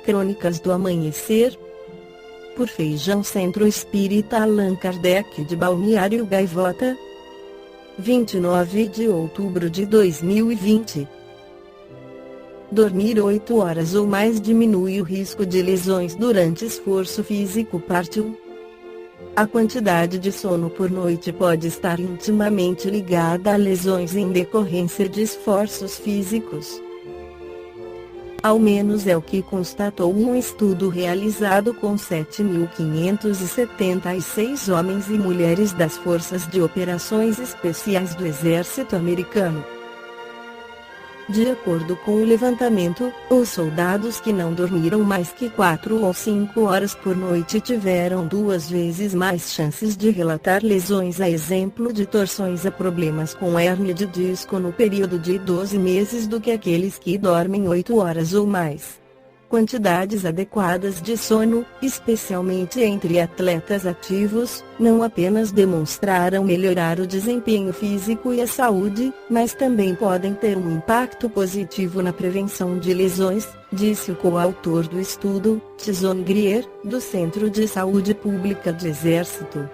Crônicas do Amanhecer, por Feijão Centro Espírita Allan Kardec de Balneário Gaivota, 29 de outubro de 2020. Dormir 8 horas ou mais diminui o risco de lesões durante esforço físico. Parte 1. A quantidade de sono por noite pode estar intimamente ligada a lesões em decorrência de esforços físicos. Ao menos é o que constatou um estudo realizado com 7.576 homens e mulheres das Forças de Operações Especiais do Exército Americano. De acordo com o levantamento, os soldados que não dormiram mais que 4 ou 5 horas por noite tiveram 2 vezes mais chances de relatar lesões, a exemplo de torções a problemas com hérnia de disco no período de 12 meses, do que aqueles que dormem 8 horas ou mais. Quantidades adequadas de sono, especialmente entre atletas ativos, não apenas demonstraram melhorar o desempenho físico e a saúde, mas também podem ter um impacto positivo na prevenção de lesões, disse o coautor do estudo, Tyson Grier, do Centro de Saúde Pública do Exército.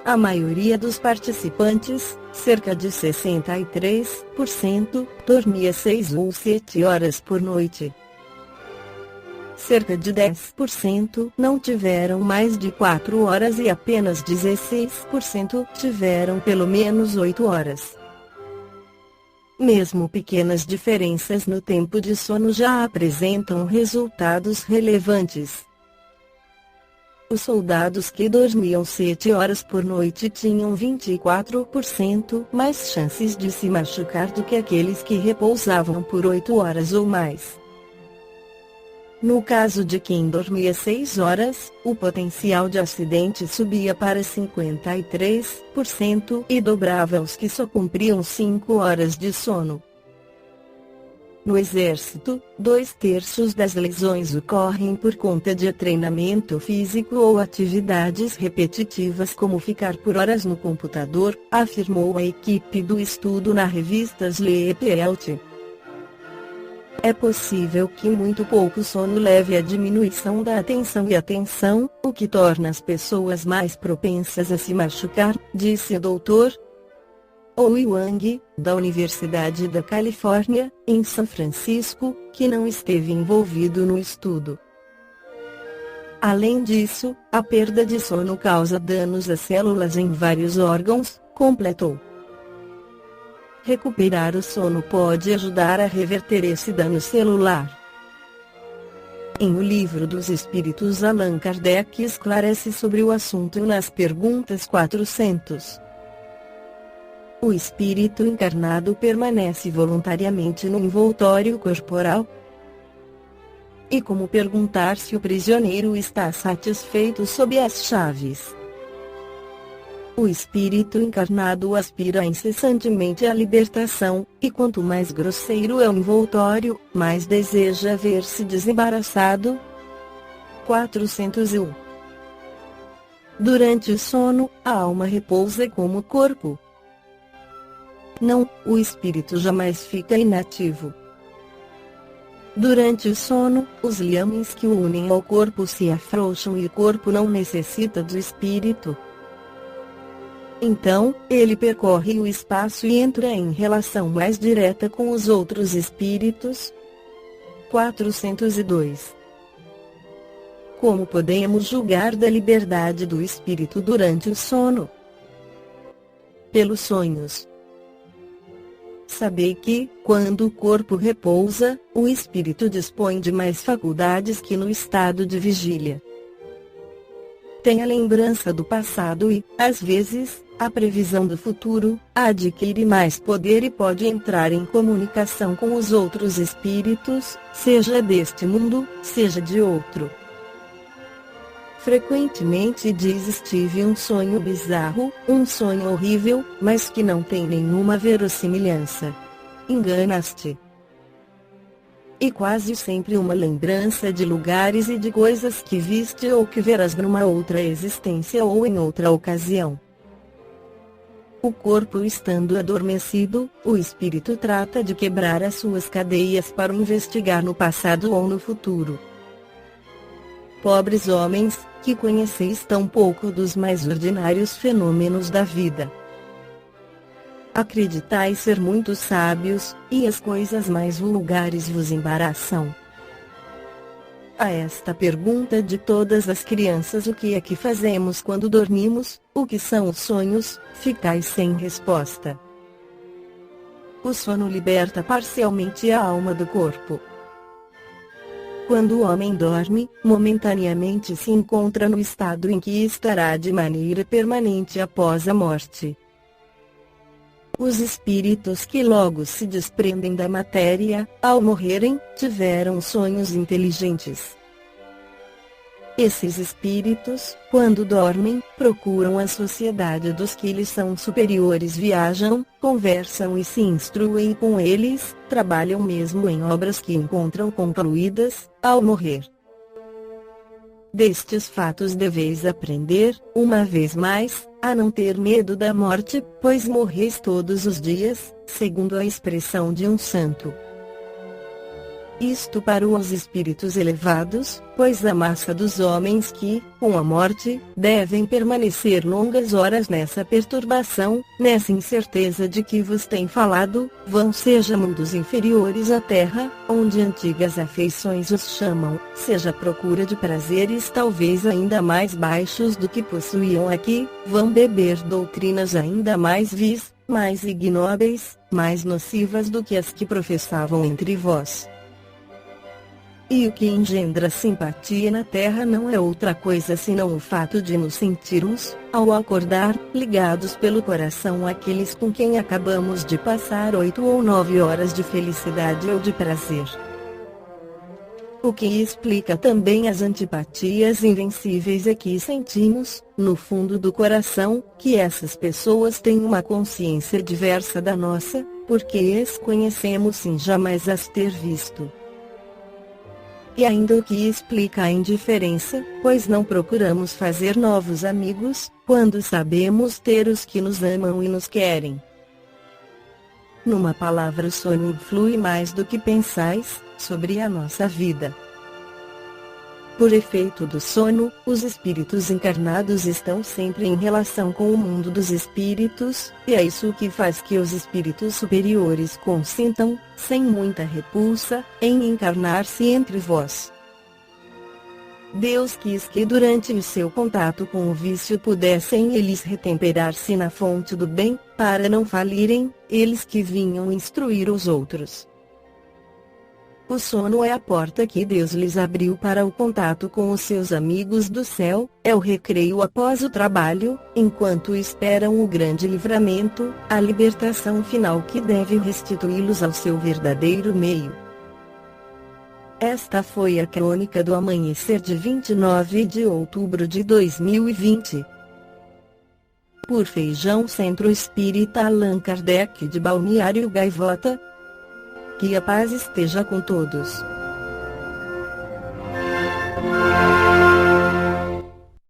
A maioria dos participantes, cerca de 63%, dormia 6 ou 7 horas por noite. Cerca de 10% não tiveram mais de 4 horas e apenas 16% tiveram pelo menos 8 horas. Mesmo pequenas diferenças no tempo de sono já apresentam resultados relevantes. Os soldados que dormiam 7 horas por noite tinham 24% mais chances de se machucar do que aqueles que repousavam por 8 horas ou mais. No caso de quem dormia 6 horas, o potencial de acidente subia para 53% e dobrava os que só cumpriam 5 horas de sono. No Exército, 2/3 das lesões ocorrem por conta de treinamento físico ou atividades repetitivas, como ficar por horas no computador, afirmou a equipe do estudo na revista Sleep Health. É possível que muito pouco sono leve à diminuição da atenção e atenção, o que torna as pessoas mais propensas a se machucar, disse o Dr. Ou Wang, da Universidade da Califórnia, em São Francisco, que não esteve envolvido no estudo. Além disso, a perda de sono causa danos às células em vários órgãos, completou. Recuperar o sono pode ajudar a reverter esse dano celular. Em O Livro dos Espíritos, Allan Kardec esclarece sobre o assunto nas perguntas 400. O espírito encarnado permanece voluntariamente no envoltório corporal? E como perguntar se o prisioneiro está satisfeito sob as chaves? O espírito encarnado aspira incessantemente à libertação, e quanto mais grosseiro é o envoltório, mais deseja ver-se desembaraçado. 401. Durante o sono, a alma repousa como o corpo. Não, o espírito jamais fica inativo. Durante o sono, os liames que o unem ao corpo se afrouxam e o corpo não necessita do espírito. Então, ele percorre o espaço e entra em relação mais direta com os outros espíritos. 402. Como podemos julgar da liberdade do espírito durante o sono? Pelos sonhos. Sabei que, quando o corpo repousa, o espírito dispõe de mais faculdades que no estado de vigília. Tem a lembrança do passado e, às vezes, a previsão do futuro, adquire mais poder e pode entrar em comunicação com os outros espíritos, seja deste mundo, seja de outro. Frequentemente diz: tive um sonho bizarro, um sonho horrível, mas que não tem nenhuma verossimilhança. Enganaste. E quase sempre uma lembrança de lugares e de coisas que viste ou que verás numa outra existência ou em outra ocasião. O corpo estando adormecido, o espírito trata de quebrar as suas cadeias para investigar no passado ou no futuro. Pobres homens, que conheceis tão pouco dos mais ordinários fenômenos da vida. Acreditais ser muito sábios, e as coisas mais vulgares vos embaraçam. A esta pergunta de todas as crianças: o que é que fazemos quando dormimos, o que são os sonhos, ficais sem resposta. O sono liberta parcialmente a alma do corpo. Quando o homem dorme, momentaneamente se encontra no estado em que estará de maneira permanente após a morte. Os espíritos que logo se desprendem da matéria, ao morrerem, tiveram sonhos inteligentes. Esses espíritos, quando dormem, procuram a sociedade dos que lhes são superiores, viajam, conversam e se instruem com eles, trabalham mesmo em obras que encontram concluídas, ao morrer. Destes fatos deveis aprender, uma vez mais, a não ter medo da morte, pois morreis todos os dias, segundo a expressão de um santo. Isto para os espíritos elevados, pois a massa dos homens que, com a morte, devem permanecer longas horas nessa perturbação, nessa incerteza de que vos tem falado, vão seja mundos inferiores à terra, onde antigas afeições os chamam, seja procura de prazeres talvez ainda mais baixos do que possuíam aqui, vão beber doutrinas ainda mais vis, mais ignóbeis, mais nocivas do que as que professavam entre vós. E o que engendra simpatia na terra não é outra coisa senão o fato de nos sentirmos, ao acordar, ligados pelo coração àqueles com quem acabamos de passar 8 ou 9 horas de felicidade ou de prazer. O que explica também as antipatias invencíveis é que sentimos, no fundo do coração, que essas pessoas têm uma consciência diversa da nossa, porque as conhecemos sem jamais as ter visto. E ainda o que explica a indiferença, pois não procuramos fazer novos amigos, quando sabemos ter os que nos amam e nos querem. Numa palavra, o sono influi mais do que pensais, sobre a nossa vida. Por efeito do sono, os espíritos encarnados estão sempre em relação com o mundo dos espíritos, e é isso que faz que os espíritos superiores consintam, sem muita repulsa, em encarnar-se entre vós. Deus quis que durante o seu contato com o vício pudessem eles retemperar-se na fonte do bem, para não falirem, eles que vinham instruir os outros. O sono é a porta que Deus lhes abriu para o contato com os seus amigos do céu, é o recreio após o trabalho, enquanto esperam o grande livramento, a libertação final que deve restituí-los ao seu verdadeiro meio. Esta foi a crônica do amanhecer de 29 de outubro de 2020. Por Feijão Centro Espírita Allan Kardec de Balneário Gaivota. Que a paz esteja com todos.